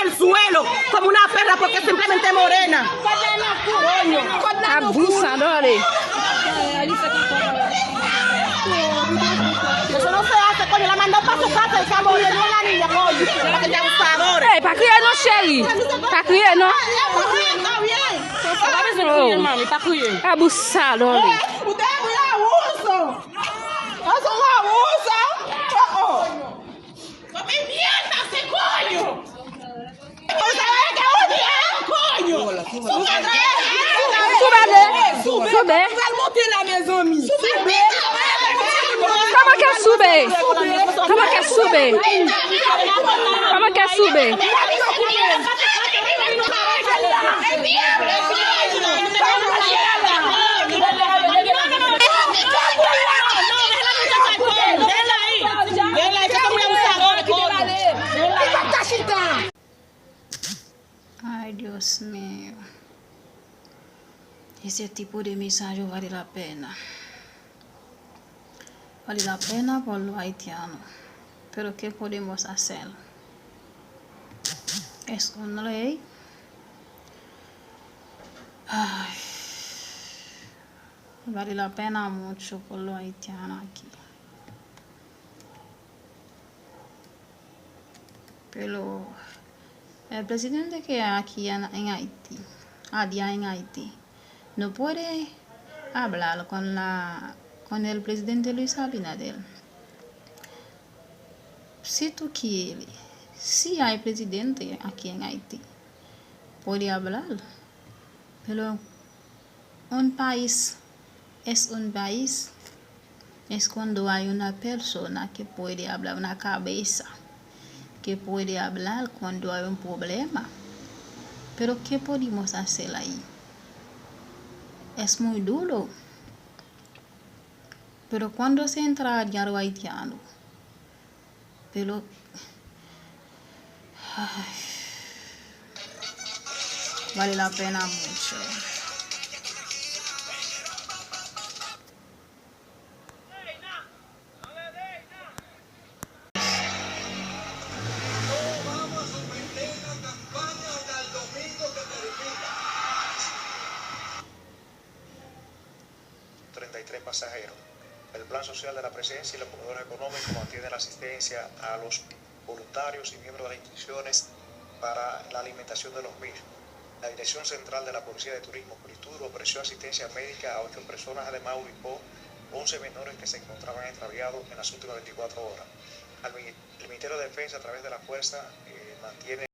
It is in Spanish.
en el suelo como una perra porque es simplemente morena. Abusadores. Eso no se hace, coño. La mandó para su casa y se amor a la niña, coño. Para que te abusadores. Para criar no, chéri. Para criar no. Está bien. Abusadores. Usted es un abuso. Es un abuso. ¡Come mierda ese coño! ¡Usted que odia, coño! Sube. La maison, mi. Comment qu'elle sube? Comment qu'elle sube? Comment qu'elle sube? Ay, Dios mío. Ese tipo de mensaje vale la pena. Vale la pena por los haitianos. Pero ¿qué podemos hacer? Es una ley. Ay, vale la pena mucho por los haitianos aquí. Pero el presidente que hay aquí en Haití, allá en Haití, no puede hablar con el presidente Luis Abinader. Si tú quieres, si hay presidente aquí en Haití, puede hablar. Pero un país es un país. Es cuando hay una persona que puede hablar, una cabeza que puede hablar cuando hay un problema. Pero ¿qué podemos hacer ahí? Es muy duro. Pero cuando se entra al diario haitiano, pero ay, vale la pena mucho. Pasajeros. El plan social de la presidencia y los comedores económicos mantiene la asistencia a los voluntarios y miembros de las instituciones para la alimentación de los mismos. La Dirección Central de la Policía de Turismo, Politur, ofreció asistencia médica a 8 personas, además ubicó 11 menores que se encontraban extraviados en las últimas 24 horas. El Ministerio de Defensa, a través de la Fuerza, mantiene